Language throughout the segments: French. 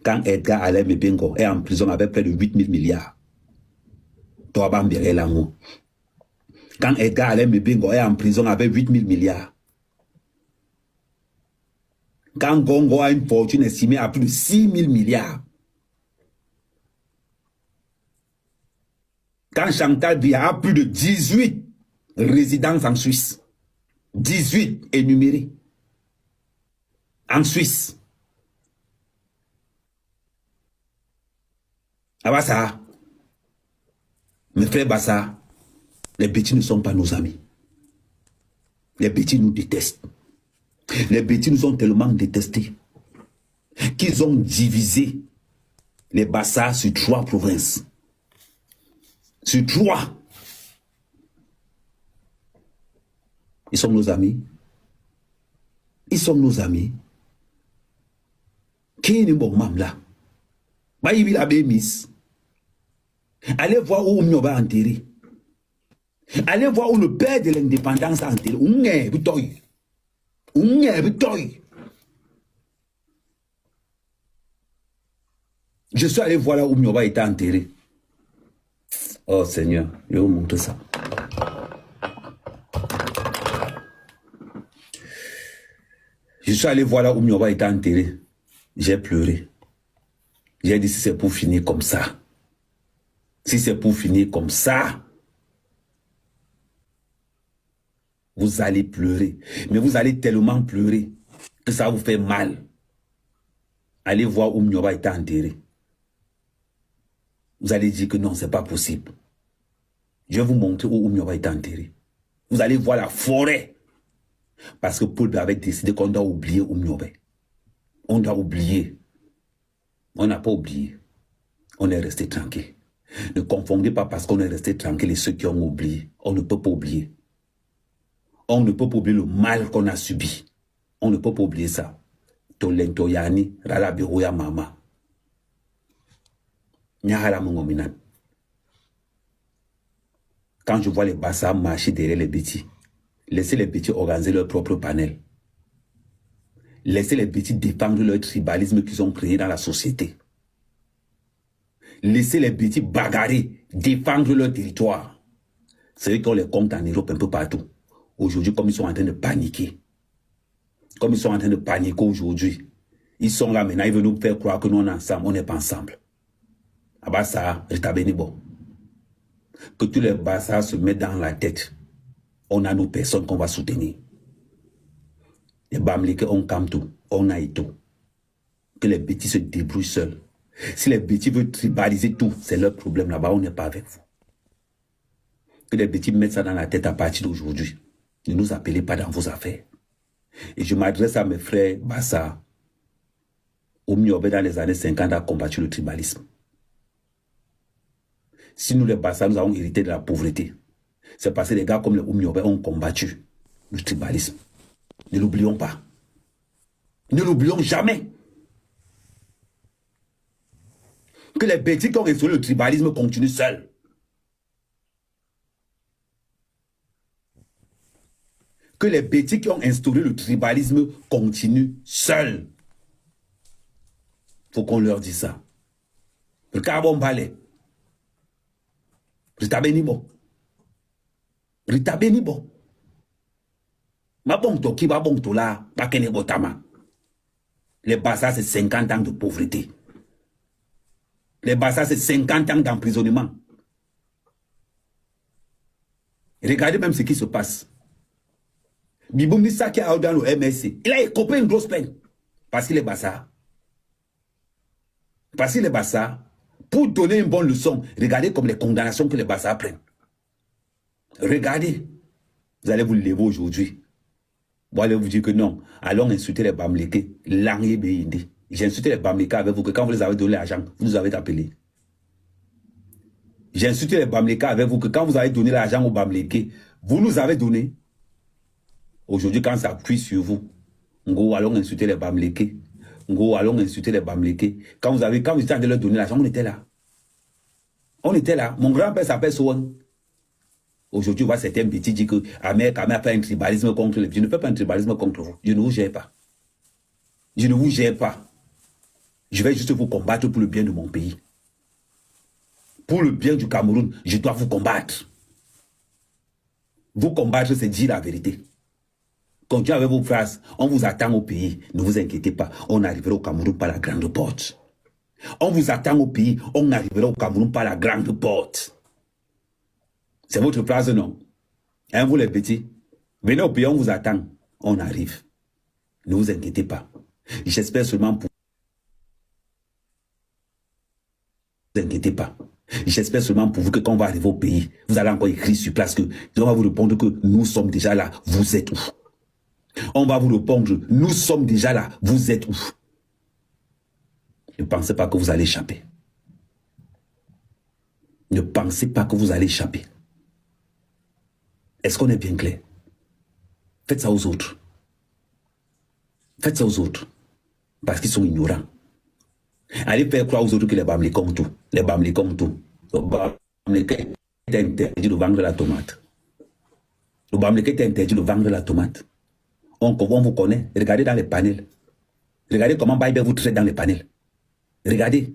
quand Edgar Alain Mebengo est en prison avec près de 8 000 milliards. Quand Edgar Alain Mebengo est en prison avec 8 000 milliards. Quand Gongo a une fortune estimée à plus de 6 000 milliards. Quand Chantal Biya a plus de 18 résidences en Suisse. 18 énumérés. En Suisse. Ah bah ça. Mes frères Bassa, les bêtis ne sont pas nos amis. Les bêtis nous détestent. Les bêtis nous ont tellement détestés qu'ils ont divisé les Bassa sur 3 provinces. Sur 3. Ils sont nos amis. Ils sont nos amis. Qui est le bon mam là? Bah, il a bémis. Allez voir où on va enterrer. Allez voir où le père de l'indépendance a enterré. Je suis allé voir là où Mioba était enterré. Oh Seigneur, je vais vous montrer ça. Je suis allé voir là où Mioba était enterré. J'ai pleuré. J'ai dit si c'est pour finir comme ça. Si c'est pour finir comme ça. Vous allez pleurer. Mais vous allez tellement pleurer que ça vous fait mal. Allez voir où Mioba était enterré. Vous allez dire que non, c'est pas possible. Je vais vous montrer où Mioba était enterré. Vous allez voir la forêt. Parce que Paul avait décidé qu'on doit oublier Mioba. On doit oublier. On n'a pas oublié. On est resté tranquille. Ne confondez pas parce qu'on est resté tranquille et ceux qui ont oublié. On ne peut pas oublier. On ne peut pas oublier le mal qu'on a subi. On ne peut pas oublier ça. Tolento yani, rala biroya mama. Nyahara mungominan. Quand je vois les Bassa marcher derrière les bêtis, laissez les bêtis organiser leur propre panel. Laissez les bêtis défendre leur tribalisme qu'ils ont créé dans la société. Laissez les bêtis bagarrer, défendre leur territoire. C'est eux qui ont les comptes en Europe un peu partout. Aujourd'hui, comme ils sont en train de paniquer. Comme ils sont en train de paniquer aujourd'hui. Ils sont là maintenant, ils veulent nous faire croire que nous on est ensemble, on n'est pas ensemble. Ah bah ça, bon. Que tous les Bassa se mettent dans la tête. On a nos personnes qu'on va soutenir. Les Bamleke, on calme tout, on a tout. Que les bêtis se débrouillent seuls. Si les bêtis veulent tribaliser tout, c'est leur problème là-bas, on n'est pas avec vous. Que les bêtis mettent ça dans la tête à partir d'aujourd'hui. Ne nous appelez pas dans vos affaires. Et je m'adresse à mes frères Bassa. Oumiobe dans les années 50 a combattu le tribalisme. Si nous les Bassa, nous avons hérité de la pauvreté, c'est parce que les gars comme les Oumiobe ont combattu le tribalisme. Ne l'oublions pas. Ne l'oublions jamais. Que les bêtis qui ont restauré le tribalisme continuent seuls. Que les bêtis qui ont instauré le tribalisme continuent seuls. Faut qu'on leur dise ça. Le carbon balai. Rita Benibo. Rita Benibo. Ma bon to qui va bon to là, pas qu'elle est botama. Les Bassa, c'est 50 ans de pauvreté. Les Bassa, c'est 50 ans d'emprisonnement. Regardez même ce qui se passe. Biboumissa qui a dans le MSC, il a écopé une grosse peine. Parce qu'il est Bassa. Parce qu'il est Bassa. Pour donner une bonne leçon, regardez comme les condamnations que les Bassa prennent. Regardez. Vous allez vous lever aujourd'hui. Vous allez vous dire que non. Allons insulter les Bamleke. J'ai insulté les Bamleke avec vous que quand vous les avez donné l'argent, vous nous avez appelé. J'ai insulté les Bamleke avec vous que quand vous avez donné l'argent aux Bamleke, vous nous avez donné. Aujourd'hui, quand ça cuit sur vous, nous allons insulter les Bamleke. Nous allons insulter les Bamleke. Quand vous étiez en train de leur donner l'argent, on était là. On était là. Mon grand-père s'appelle Sohan. Aujourd'hui, on voit certains petits dire que Ahmed fait un tribalisme contre les. Je ne fais pas un tribalisme contre vous. Je ne vous gère pas. Je ne vous gère pas. Je vais juste vous combattre pour le bien de mon pays. Pour le bien du Cameroun, je dois vous combattre. Vous combattre, c'est dire la vérité. Continuez avec vos phrases. On vous attend au pays. Ne vous inquiétez pas. On arrivera au Cameroun par la grande porte. On vous attend au pays. On arrivera au Cameroun par la grande porte. C'est votre phrase, non? Hein, vous les petits? Venez au pays, on vous attend. On arrive. Ne vous inquiétez pas. J'espère seulement pour... Ne vous inquiétez pas. J'espère seulement pour vous que quand on va arriver au pays, vous allez encore écrire sur place que on va vous répondre que nous sommes déjà là. Vous êtes où? On va vous répondre, nous sommes déjà là. Vous êtes où? Ne pensez pas que vous allez échapper. Ne pensez pas que vous allez échapper. Est-ce qu'on est bien clair? Faites ça aux autres. Faites ça aux autres. Parce qu'ils sont ignorants. Allez faire croire aux autres que les Bamilés comme tout. Les Bamilés comme tout. Le Bamilé est interdit de vendre la tomate. Le Bamilé est interdit de vendre la tomate. On vous connaît. Regardez dans les panels. Regardez comment Baïbé vous traite dans les panels. Regardez.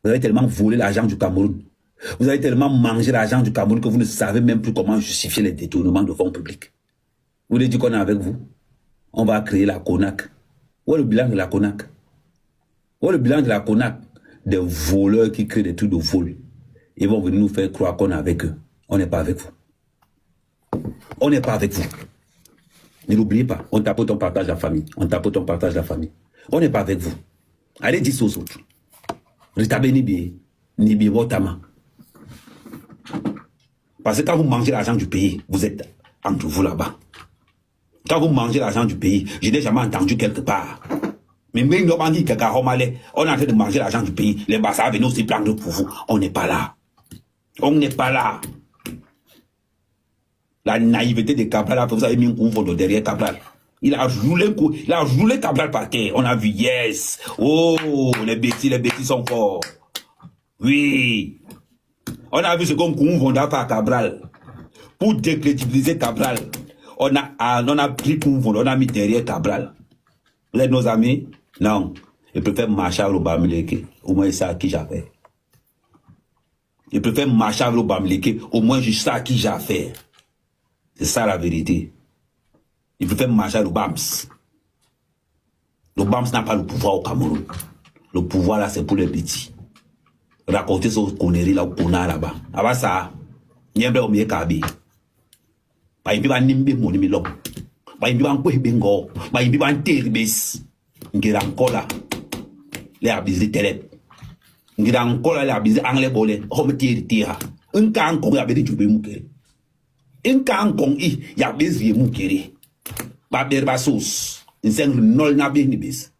Vous avez tellement volé l'argent du Cameroun. Vous avez tellement mangé l'argent du Cameroun que vous ne savez même plus comment justifier les détournements de fonds publics. Vous voulez dire qu'on est avec vous? On va créer la CONAC. Où est le bilan de la CONAC? Où est le bilan de la CONAC? Des voleurs qui créent des trucs de vol. Ils vont venir nous faire croire qu'on est avec eux. On n'est pas avec vous. On n'est pas avec vous. Ne l'oubliez pas. On tapote, on partage la famille. On tapote, on partage la famille. On n'est pas avec vous. Allez dire aux autres. Ritabe Nibi Wotama. Parce que quand vous mangez l'argent du pays, vous êtes entre vous là-bas. Quand vous mangez l'argent du pays, je n'ai jamais entendu quelque part. Mais même on est en train de manger l'argent du pays. Les bassards viennent aussi prendre pour vous. On n'est pas là. On n'est pas là. La naïveté de Cabral, vous avez mis un coup derrière Cabral. Il a roulé Cabral par terre. On a vu, yes. Oh, les bêtis sont forts. Oui. On a vu ce qu'on confonda par Cabral. Pour décrédibiliser Cabral, on a pris on a mis derrière Cabral. Vous êtes nos amis? Non. Ils préfèrent marcher avec le Bamileke. Au moins, c'est ça qui j'affaire. Ils préfèrent marcher avec le Bamileke. Au moins, je sais qui j'affaire. C'est ça la vérité. Ils préfèrent marcher avec le Bams. Le Bams n'a pas le pouvoir au Cameroun. Le pouvoir là, c'est pour les petits. Raconter ce conneries là, qu'on a là-bas. Avant ça, il y a un peu de kabi. Bah, il y a un nimbe mon nimilom. Bah, il y a un peu de bengo. Bah, il y a un teribis. Il y a encore là. Les abis de télé. Il y a encore là, les abis de anglais bolé. Homme tira. Un cas encore, il y a des jubés moukéré. Un cas encore, il y a des vieux moukéré. Bah, berbasos. Il s'est nol n'a bien nibis.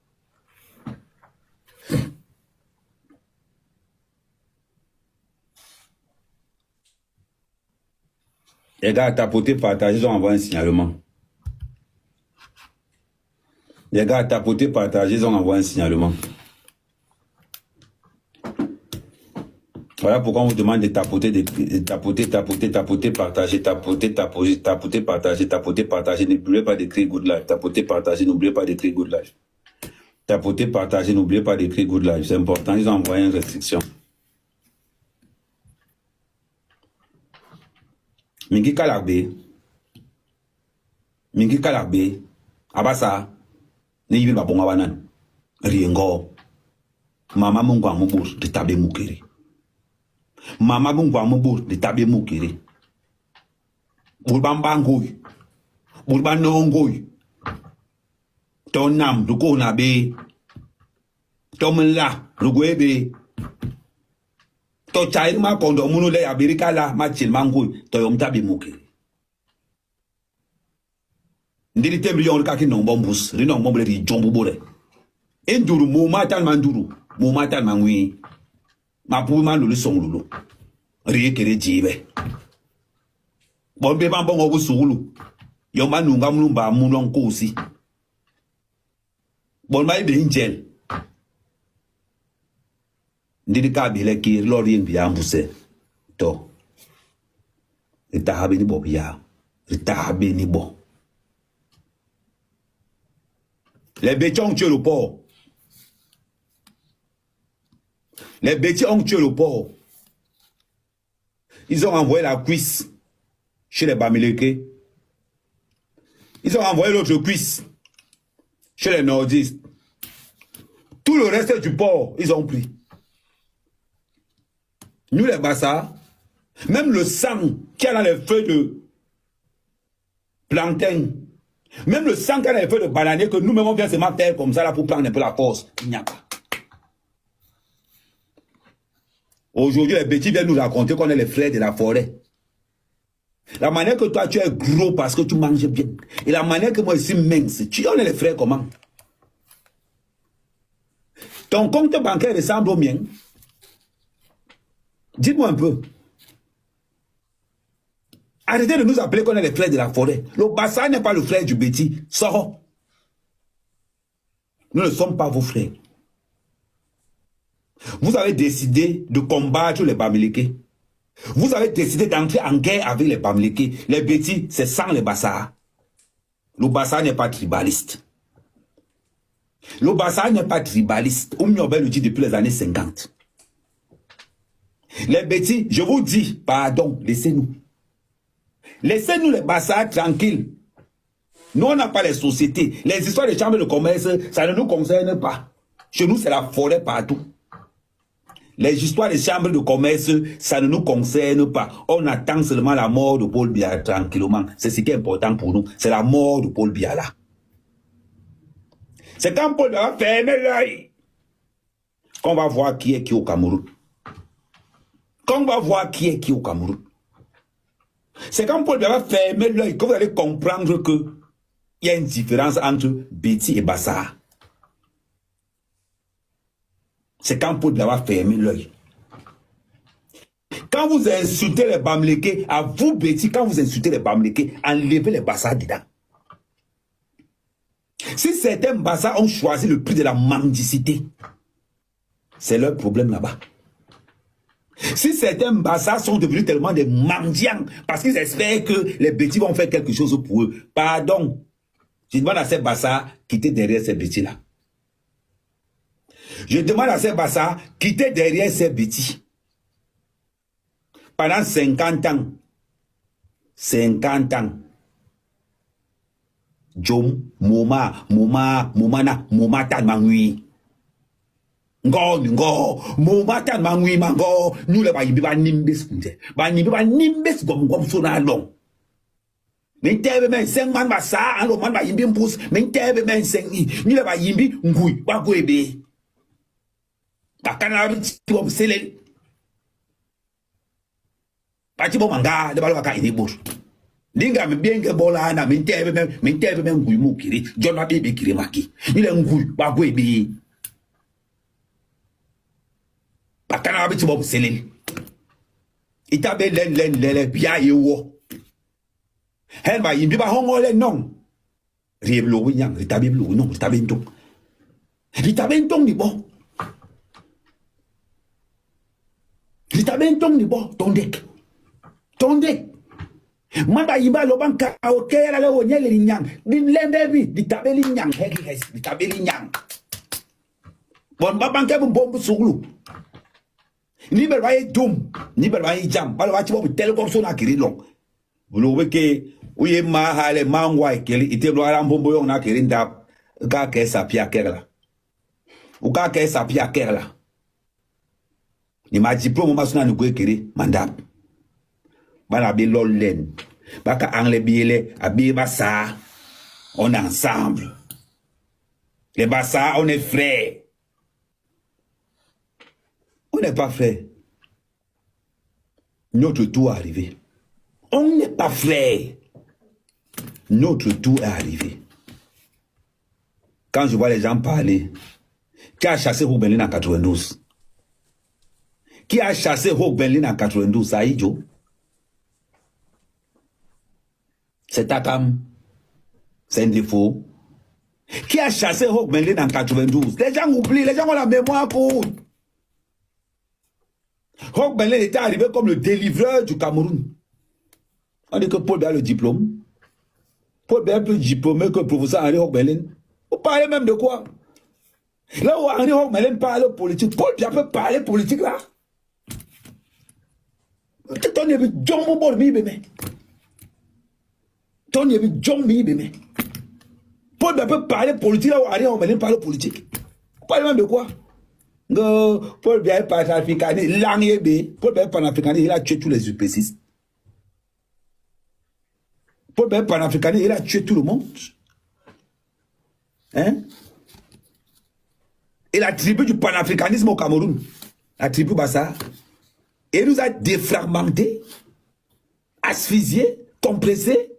Les gars, tapoter, partager, ils ont envoyé un signalement. Les gars, tapoter, partager, ils ont envoyé un signalement. Voilà pourquoi on vous demande de tapoter, partager, partager. N'oubliez pas d'écrire good life. Tapoter, partager, n'oubliez pas d'écrire good life. Tapoter, partager, n'oubliez pas d'écrire good life. C'est important, ils ont envoyé une restriction. Mingi kalakbe, abasa, ni yibi babonga banan, riengo, mama mungwa mubur, de tabe mukiri. Mama mungwa mubur, de tabe mukiri. Burban ngoy, burban nongoy, ton nam, ruko nabe, tomla, rugwebe, to chairma kondo munu le abirika la machil mangoy, to yom tabe mukiri. Ndiri tem riyon kaki non bombus, rinon bomble ri jombu bore. Enduru mo matan manduru, mo matan mangwi. Ma pou man lulu song lulu. Ri kere jibe. Bombe bambon obu sulu. Yoma nunga mlumba mulon kosi. Bon ma ibe ingel. Ndiri kabile ki lori yen biya mbuse. To. Rita habe ni bo biya. Rita habe ni bo. Les bétons tuent le porc. Les bêtis ont tué le porc. Ils ont envoyé la cuisse chez les Bamileke. Ils ont envoyé l'autre cuisse chez les nordistes. Tout le reste du porc, ils ont pris. Nous, les Bassa, même le sang qui a dans les feuilles de plantain, même le sang qui a dans les feuilles de bananier, que nous-mêmes on vient seulement faire comme ça là pour prendre un peu la force, il n'y a pas. Aujourd'hui, les bêtis viennent nous raconter qu'on est les frères de la forêt. La manière que toi, tu es gros parce que tu manges bien. Et la manière que moi, je suis mince. On est les frères comment? Ton compte bancaire ressemble au mien. Dites-moi un peu. Arrêtez de nous appeler qu'on est les frères de la forêt. Le Bassa n'est pas le frère du bêtis. Sors. Nous ne sommes pas vos frères. Vous avez décidé de combattre les Bamileke. Vous avez décidé d'entrer en guerre avec les Bamileke. Les bêtis, c'est sans les Bassa. Le Bassa n'est pas tribaliste. Le Bassa n'est pas tribaliste. Oumniobel le dit depuis les années 50. Les bêtis, je vous dis, pardon, laissez-nous. Laissez-nous les Bassa tranquilles. Nous, on n'a pas les sociétés. Les histoires des chambres de commerce, ça ne nous concerne pas. Chez nous, c'est la forêt partout. Les histoires des chambres de commerce, ça ne nous concerne pas. On attend seulement la mort de Paul Biya tranquillement. C'est ce qui est important pour nous. C'est la mort de Paul Biya là. C'est quand Paul Biya va fermer l'œil qu'on va voir qui est qui au Cameroun. Qu'on va voir qui est qui au Cameroun. C'est quand Paul Biya va fermer l'œil que vous allez comprendre que il y a une différence entre Béti et Bassa. C'est quand Paul Biya va fermer l'œil. Quand vous insultez les Bamileke, à vous Béti, quand vous insultez les Bamileke, enlevez les Bassa dedans. Si certains Bassa ont choisi le prix de la mendicité, c'est leur problème là-bas. Si certains Bassa sont devenus tellement des mendiants parce qu'ils espèrent que les bêtis vont faire quelque chose pour eux, pardon, je demande à ces Bassa quitter derrière ces bêtis-là. Je demande à ces Bassa quitter derrière ces bêtis. Pendant 50 ans, 50 ans, Jom, Moma, Tan Mangui. Ngo, Moma Tan Mangui, Mango, nous le baïbi ba nimbes, baïbi ba nimbes gom sona long. Mais t'es même 5 man basa, allo man baïbi mbous, mais t'es même 5 ni le baïbi ngui, ba gwebe. Bakana biti bom selel. Pati bom manga, de balo ka ini bur. Dinga me bien que bola na me t'es même ngui mu kiri, John baby kiri maki. Ni le ngui, ba gwebe. Bakana biti bom selel. Itabe len bia yewo. Hen ba yimbi ba hongo le non. Rieblo winyang, ritabe blu non, ritabe ntong. Ritabe ntong ni bon. Ritabe ntong ni bon, ton dek. Ton dek. Maba yimba lo banka o kera le wonyele li nyang. Din lembe bi, ritabe li nyang, heki guys, ritabe li nyang. Bon ba banka bu bombu suglu. Ni ber ba dum, ni ber ba jam, ba ba chibo tel ko so na kiri long. Bulo weke uye ma hale mangwa ekeli ite lo ara mbombo yon na kiri ndap ka ke sapia kerla. U ka ke sapia kerla. Ni ma diplôme ma suna ni go ekiri mandap. Bana be lollen. Baka angle biele abi bassa. On est ensemble. Les Bassa, on est frères. On n'est pas frères. Notre tour est arrivé. On n'est pas frères. Notre tour est arrivé. Quand je vois les gens parler, qui a chassé Hog Berlin en 92? Qui a chassé Hog Berlin en 92? Saïdjo? C'est Takam. C'est un défaut. Qui a chassé Hog Berlin en 92? Les gens oublient, les gens ont la mémoire courte. Hog Berlin était arrivé comme le délivreur du Cameroun. On dit que Paul Biya a le diplôme. Paul Biya est plus diplômé que le professeur Henri Hog Berlin. Vous parlez même de quoi? Là où Henri Hochmeilen parle politique, Paul Biya peut parler politique là. Ton yebi John Mobor mi beme. Ton yebi John mi beme. Paul Biya peut parler politique là où Henri Hochmeilen parle politique. Parle même de quoi? Paul Biya est panafricaniste, Paul Biya est panafricaniste, il a tué tous les UPCistes. Paul Biya est panafricaniste, il a tué tout le monde. Hein? Et la tribu du panafricanisme au Cameroun, la tribu Bassa, et nous a défragmentés, asphyxiés, compressés,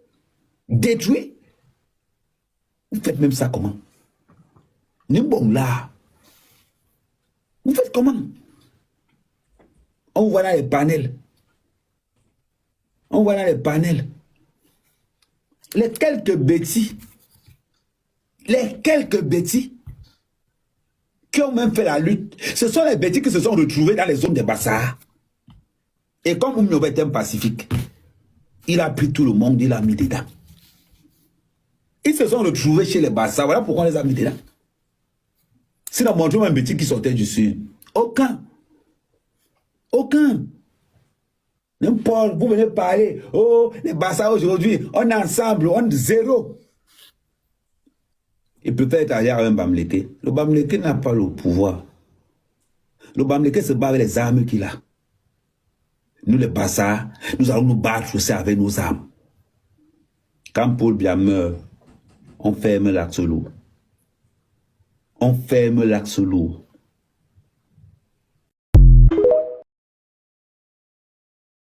détruits. Vous faites même ça comment? Nimbong là. Vous faites comment? On voit là les panels. On voit là les panels. Les quelques bêtis qui ont même fait la lutte, ce sont les bêtis qui se sont retrouvés dans les zones de Bassa. Et comme Oumiobe est un pacifique, il a pris tout le monde, il l'a mis dedans. Ils se sont retrouvés chez les Bassa, voilà pourquoi on les a mis dedans. Sinon, montrez-moi un bêtis qui sortait du sud. Aucun. Aucun. N'importe, vous venez parler, oh, les Bassa aujourd'hui, on est ensemble, on est zéro. Il peut être allé à un Bamileke. Le Bamileke n'a pas le pouvoir. Le Bamileke se bat avec les armes qu'il a. Nous, les Bassa, nous allons nous battre aussi avec nos armes. Quand Paul Biya meurt, on ferme l'axe lourd. On ferme l'axe lourd.